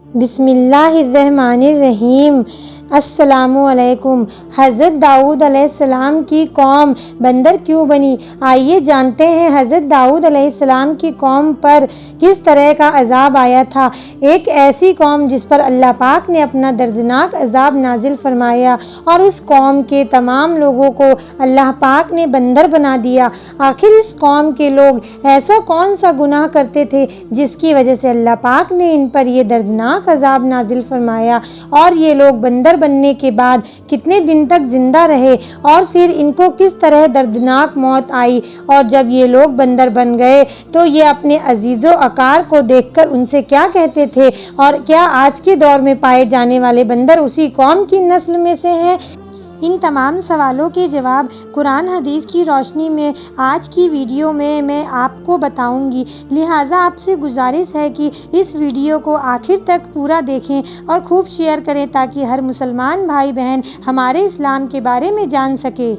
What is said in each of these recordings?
بسم اللہ الرحمن الرحیم۔ السلام علیکم۔ حضرت داؤد علیہ السلام کی قوم بندر کیوں بنی؟ آئیے جانتے ہیں حضرت داؤد علیہ السلام کی قوم پر کس طرح کا عذاب آیا تھا۔ ایک ایسی قوم جس پر اللہ پاک نے اپنا دردناک عذاب نازل فرمایا اور اس قوم کے تمام لوگوں کو اللہ پاک نے بندر بنا دیا۔ آخر اس قوم کے لوگ ایسا کون سا گناہ کرتے تھے جس کی وجہ سے اللہ پاک نے ان پر یہ دردناک عذاب نازل فرمایا، اور یہ لوگ بندر بننے کے بعد کتنے دن تک زندہ رہے، اور پھر ان کو کس طرح دردناک موت آئی، اور جب یہ لوگ بندر بن گئے تو یہ اپنے عزیز و اقار کو دیکھ کر ان سے کیا کہتے تھے، اور کیا آج کے دور میں پائے جانے والے بندر اسی قوم کی نسل میں سے ہیں؟ ان تمام سوالوں کے جواب قرآن حدیث کی روشنی میں آج کی ویڈیو میں آپ کو بتاؤں گی، لہٰذا آپ سے گزارش ہے کہ اس ویڈیو کو آخر تک پورا دیکھیں اور خوب شیئر کریں تاکہ ہر مسلمان بھائی بہن ہمارے اسلام کے بارے میں جان سکے۔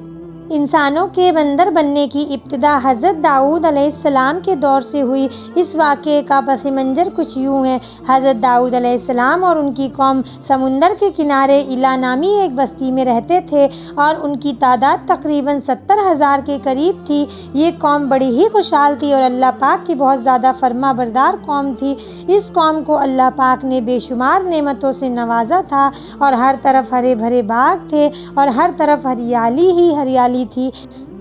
انسانوں کے بندر بننے کی ابتدا حضرت داؤد علیہ السلام کے دور سے ہوئی۔ اس واقعے کا پس منظر کچھ یوں ہے۔ حضرت داؤد علیہ السلام اور ان کی قوم سمندر کے کنارے ایلا نامی ایک بستی میں رہتے تھے، اور ان کی تعداد تقریباً 70,000 کے قریب تھی۔ یہ قوم بڑی ہی خوشحال تھی اور اللہ پاک کی بہت زیادہ فرما بردار قوم تھی۔ اس قوم کو اللہ پاک نے بے شمار نعمتوں سے نوازا تھا، اور ہر طرف ہرے بھرے باغ تھے اور ہر طرف ہریالی ہی ہریالی تھی،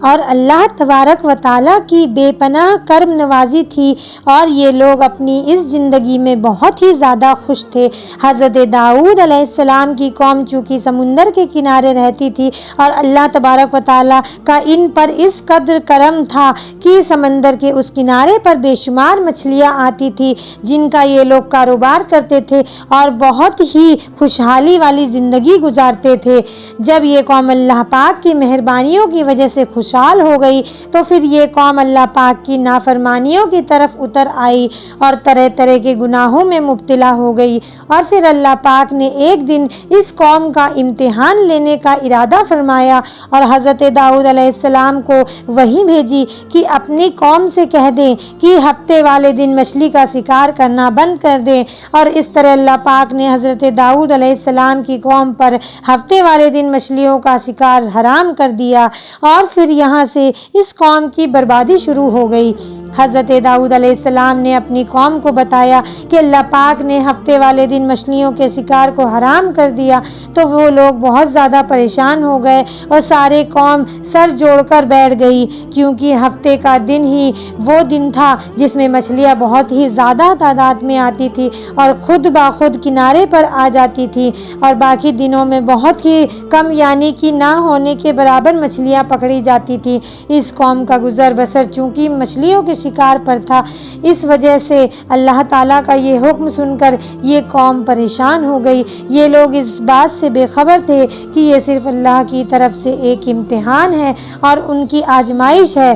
اور اللہ تبارک و تعالیٰ کی بے پناہ کرم نوازی تھی، اور یہ لوگ اپنی اس زندگی میں بہت ہی زیادہ خوش تھے۔ حضرت داؤد علیہ السلام کی قوم چونکہ سمندر کے کنارے رہتی تھی، اور اللہ تبارک و تعالیٰ کا ان پر اس قدر کرم تھا کہ سمندر کے اس کنارے پر بے شمار مچھلیاں آتی تھی جن کا یہ لوگ کاروبار کرتے تھے اور بہت ہی خوشحالی والی زندگی گزارتے تھے۔ جب یہ قوم اللہ پاک کی مہربانیوں کی وجہ سے خوشحال ہو گئی تو پھر یہ قوم اللہ پاک کی نافرمانیوں کی طرف اتر آئی اور طرح طرح کے گناہوں میں مبتلا ہو گئی، اور پھر اللہ پاک نے ایک دن اس قوم کا امتحان لینے کا ارادہ فرمایا، اور حضرت داؤد علیہ السلام کو وحی بھیجی کہ اپنی قوم سے کہہ دیں کہ ہفتے والے دن مچھلی کا شکار کرنا بند کر دیں، اور اس طرح اللہ پاک نے حضرت داؤد علیہ السلام کی قوم پر ہفتے والے دن مچھلیوں کا شکار حرام کر دیا، اور پھر یہاں سے اس قوم کی بربادی شروع ہو گئی۔ حضرت داؤد علیہ السلام نے اپنی قوم کو بتایا کہ اللہ پاک نے ہفتے والے دن مچھلیوں کے شکار کو حرام کر دیا، تو وہ لوگ بہت زیادہ پریشان ہو گئے اور سارے قوم سر جوڑ کر بیٹھ گئی، کیونکہ ہفتے کا دن ہی وہ دن تھا جس میں مچھلیاں بہت ہی زیادہ تعداد میں آتی تھی اور خود بخود کنارے پر آ جاتی تھی، اور باقی دنوں میں بہت ہی کم یعنی کہ نہ ہونے کے برابر مچھلیاں پکڑی جاتی تھی۔ اس قوم کا گزر بسر چونکہ مچھلیوں کے شکار پر تھا، اس وجہ سے اللہ تعالیٰ کا یہ حکم سن کر یہ قوم پریشان ہو گئی۔ یہ لوگ اس بات سے بے خبر تھے کہ یہ صرف اللہ کی طرف سے ایک امتحان ہے اور ان کی آزمائش ہے۔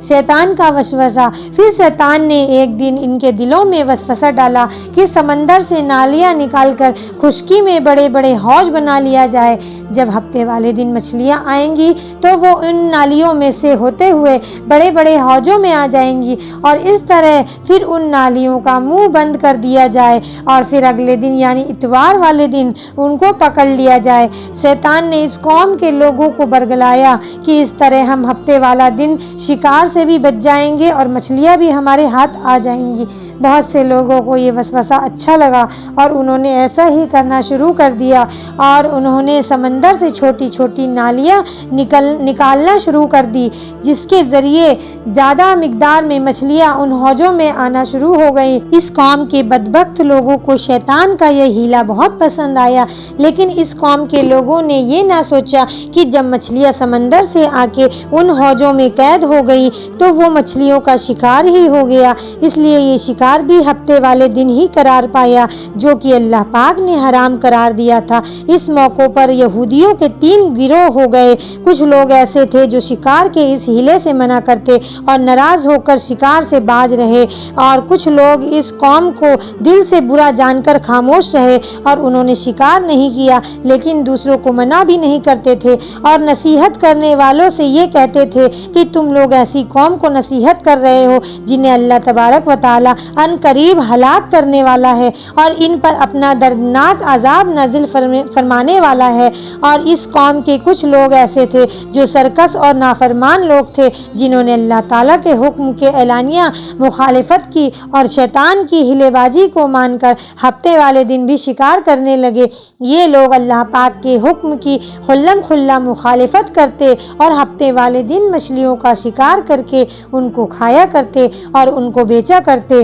شیطان کا وسوسہ۔ پھر شیطان نے ایک دن ان کے دلوں میں وسوسہ ڈالا کہ سمندر سے نالیاں نکال کر خشکی میں بڑے بڑے حوض بنا لیا جائے۔ جب ہفتے والے دن مچھلیاں آئیں گی تو وہ ان نالیوں میں سے ہوتے ہوئے بڑے بڑے حوضوں میں آ جائیں گی، اور اس طرح پھر ان نالیوں کا منہ بند کر دیا جائے، اور پھر اگلے دن یعنی اتوار والے دن ان کو پکڑ لیا جائے۔ شیطان نے اس قوم کے لوگوں کو برگلایا کہ اس طرح ہم ہفتے والا دن شکار سے بھی بچ جائیں گے اور مچھلیاں بھی ہمارے ہاتھ آ جائیں گی۔ بہت سے لوگوں کو یہ وسوسہ اچھا لگا اور انہوں نے ایسا ہی کرنا شروع کر دیا، اور انہوں نے سمندر سے چھوٹی چھوٹی نالیاں نکالنا شروع کر دی، جس کے ذریعے زیادہ مقدار میں مچھلیاں ان حوضوں میں آنا شروع ہو گئیں۔ اس قوم کے بدبخت لوگوں کو شیطان کا یہ ہیلا بہت پسند آیا، لیکن اس قوم کے لوگوں نے یہ نہ سوچا کہ جب مچھلیاں سمندر سے آ کے ان حوضوں میں قید ہو گئی تو وہ مچھلیوں کا شکار ہی ہو گیا، اس لیے یہ شکار بھی ہفتے والے دن ہی قرار پایا جو کہ اللہ پاک نے حرام قرار دیا تھا۔ اس موقع پر یہودیوں کے 3 گروہ ہو گئے۔ کچھ لوگ ایسے تھے جو شکار کے اس ہیلے سے منع کرتے اور ناراض ہو کر شکار سے باز رہے، اور کچھ لوگ اس قوم کو دل سے برا جان کر خاموش رہے اور انہوں نے شکار نہیں کیا، لیکن دوسروں کو منع بھی نہیں کرتے تھے، اور نصیحت کرنے والوں سے یہ کہتے تھے کہ تم لوگ ایسی قوم کو نصیحت کر رہے ہو جنہیں اللہ تبارک و تعالی ان قریب ہلاک کرنے والا ہے اور ان پر اپنا دردناک عذاب نازل فرمانے والا ہے۔ اور اس قوم کے کچھ لوگ ایسے تھے جو سرکش اور نافرمان لوگ تھے جنہوں نے اللہ تعالیٰ کے حکم کے اعلانیہ مخالفت کی اور شیطان کی ہلے بازی کو مان کر ہفتے والے دن بھی شکار کرنے لگے۔ یہ لوگ اللہ پاک کے حکم کی خلم کھلا مخالفت کرتے اور ہفتے والے دن مچھلیوں کا شکار کر کے ان کو کھایا کرتے اور ان کو بیچا کرتے۔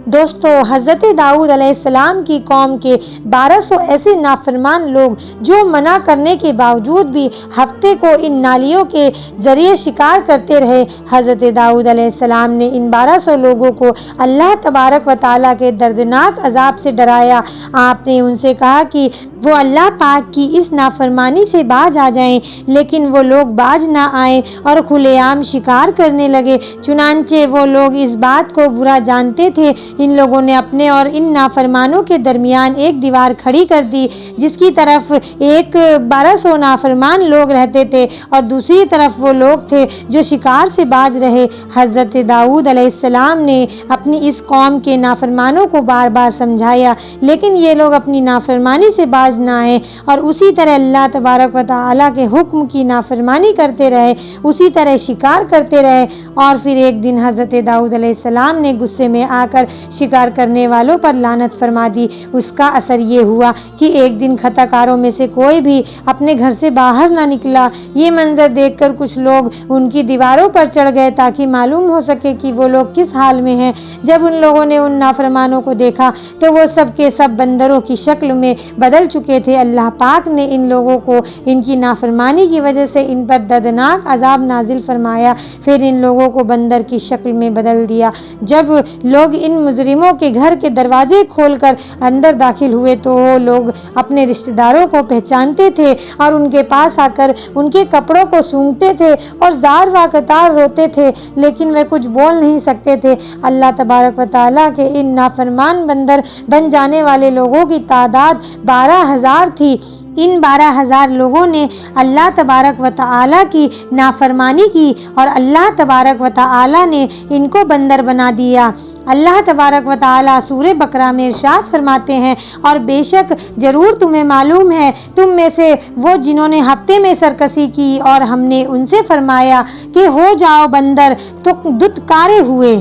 دوستو، حضرت داؤد علیہ السلام کی قوم کے 1200 ایسے نافرمان لوگ جو منع کرنے کے باوجود بھی ہفتے کو ان نالیوں کے ذریعے شکار کرتے رہے۔ حضرت داؤد علیہ السلام نے ان 1200 لوگوں کو اللہ تبارک و تعالیٰ کے دردناک عذاب سے ڈرایا۔ آپ نے ان سے کہا کہ وہ اللہ پاک کی اس نافرمانی سے باز آ جائیں، لیکن وہ لوگ باز نہ آئے اور کھلے عام شکار کرنے لگے۔ چنانچہ وہ لوگ اس بات کو برا جانتے تھے۔ ان لوگوں نے اپنے اور ان نافرمانوں کے درمیان ایک دیوار کھڑی کر دی جس کی طرف ایک 1200 نافرمان لوگ رہتے تھے اور دوسری طرف وہ لوگ تھے جو شکار سے باز رہے۔ حضرت داؤد علیہ السلام نے اپنی اس قوم کے نافرمانوں کو بار بار سمجھایا، لیکن یہ لوگ اپنی نافرمانی سے باز نہ آئے اور اسی طرح اللہ تبارک و تعالیٰ کے حکم کی نافرمانی کرتے رہے، اسی طرح شکار کرتے رہے۔ اور پھر ایک دن حضرت داؤد علیہ السلام نے غصے میں آ کر شکار کرنے والوں پر لعنت فرما دی۔ اس کا اثر یہ ہوا کہ ایک دن خطا کاروں میں سے کوئی بھی اپنے گھر سے باہر نہ نکلا۔ یہ منظر دیکھ کر کچھ لوگ ان کی دیواروں پر چڑھ گئے تاکہ معلوم ہو سکے کہ وہ لوگ کس حال میں ہیں۔ جب ان لوگوں نے ان نافرمانوں کو دیکھا تو وہ سب کے سب بندروں کی شکل میں بدل چکے تھے۔ اللہ پاک نے ان لوگوں کو ان کی نافرمانی کی وجہ سے ان پر دردناک عذاب نازل فرمایا، پھر ان لوگوں کو بندر کی شکل میں بدل دیا۔ جب لوگ ان مجرموں کے گھر کے دروازے کھول کر اندر داخل ہوئے تو وہ لوگ اپنے رشتہ داروں کو پہچانتے تھے اور ان کے پاس آ کر ان کے کپڑوں کو سونگھتے تھے اور زار و قطار روتے تھے، لیکن وہ کچھ بول نہیں سکتے تھے۔ اللہ تبارک و تعالیٰ کے ان نافرمان بندر بن جانے والے لوگوں کی تعداد 12,000 تھی۔ ان 12,000 لوگوں نے اللہ تبارک و تعالیٰ کی نافرمانی کی اور اللہ تبارک و تعالیٰ نے ان کو بندر بنا دیا۔ اللہ تبارک و تعالیٰ سورہ بقرہ میں ارشاد فرماتے ہیں، اور بے شک ضرور تمہیں معلوم ہے تم میں سے وہ جنہوں نے ہفتے میں سرکشی کی اور ہم نے ان سے فرمایا کہ ہو جاؤ بندر تو دتکارے ہوئے۔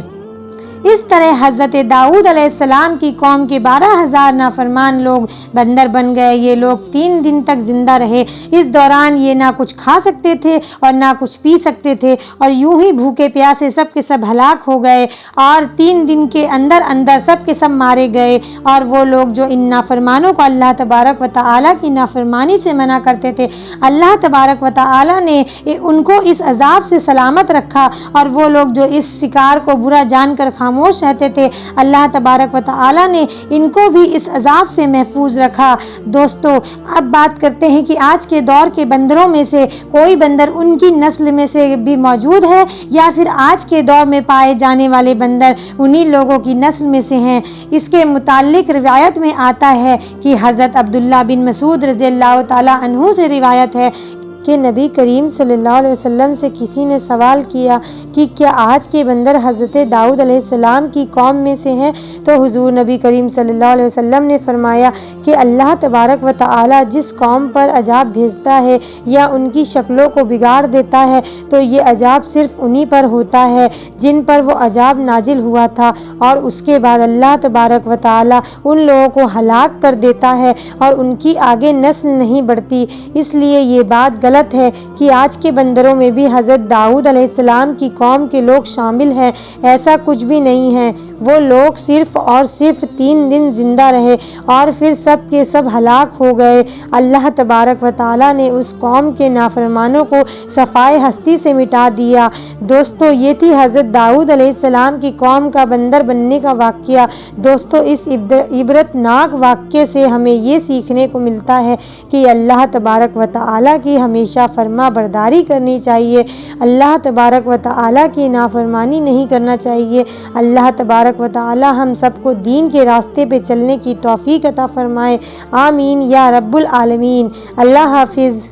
اس طرح حضرت داؤد علیہ السلام کی قوم کے 12,000 نافرمان لوگ بندر بن گئے۔ یہ لوگ 3 دن تک زندہ رہے۔ اس دوران یہ نہ کچھ کھا سکتے تھے اور نہ کچھ پی سکتے تھے اور یوں ہی بھوکے پیاسے سب کے سب ہلاک ہو گئے اور 3 دن کے اندر اندر سب کے سب مارے گئے۔ اور وہ لوگ جو ان نافرمانوں کو اللہ تبارک و تعالیٰ کی نافرمانی سے منع کرتے تھے، اللہ تبارک و تعالیٰ نے ان کو اس عذاب سے سلامت رکھا، اور وہ لوگ جو اس شکار کو برا جان کر خاموش رہتے تھے، اللہ تبارک و تعالیٰ نے ان کو بھی اس عذاب سے محفوظ رکھا۔ دوستو، اب بات کرتے ہیں کہ آج کے دور کے بندروں میں سے کوئی بندر ان کی نسل میں سے بھی موجود ہے یا پھر آج کے دور میں پائے جانے والے بندر انہی لوگوں کی نسل میں سے ہیں۔ اس کے متعلق روایت میں آتا ہے کہ حضرت عبداللہ بن مسعود رضی اللہ تعالیٰ عنہ سے روایت ہے کہ نبی کریم صلی اللہ علیہ وسلم سے کسی نے سوال کیا کہ کیا آج کے بندر حضرت داؤد علیہ السلام کی قوم میں سے ہیں؟ تو حضور نبی کریم صلی اللہ علیہ وسلم نے فرمایا کہ اللہ تبارک و تعالی جس قوم پر عذاب بھیجتا ہے یا ان کی شکلوں کو بگاڑ دیتا ہے تو یہ عذاب صرف انہی پر ہوتا ہے جن پر وہ عذاب نازل ہوا تھا، اور اس کے بعد اللہ تبارک و تعالی ان لوگوں کو ہلاک کر دیتا ہے اور ان کی آگے نسل نہیں بڑھتی۔ اس لیے یہ بات غلط ہے کہ آج کے بندروں میں بھی حضرت داؤد علیہ السلام کی قوم کے لوگ شامل ہیں۔ ایسا کچھ بھی نہیں ہے۔ وہ لوگ صرف اور صرف 3 دن زندہ رہے اور پھر سب کے سب ہلاک ہو گئے۔ اللہ تبارک و تعالیٰ نے اس قوم کے نافرمانوں کو صفائے ہستی سے مٹا دیا۔ دوستو، یہ تھی حضرت داؤد علیہ السلام کی قوم کا بندر بننے کا واقعہ۔ دوستو، اس عبرتناک واقعے سے ہمیں یہ سیکھنے کو ملتا ہے کہ اللہ تبارک و تعالیٰ کی ہمیشہ فرما برداری کرنی چاہیے، اللہ تبارک و تعالیٰ کی نافرمانی نہیں کرنا چاہیے۔ اللہ تبارک و تعالیٰ ہم سب کو دین کے راستے پہ چلنے کی توفیق عطا فرمائے، آمین یا رب العالمین۔ اللہ حافظ۔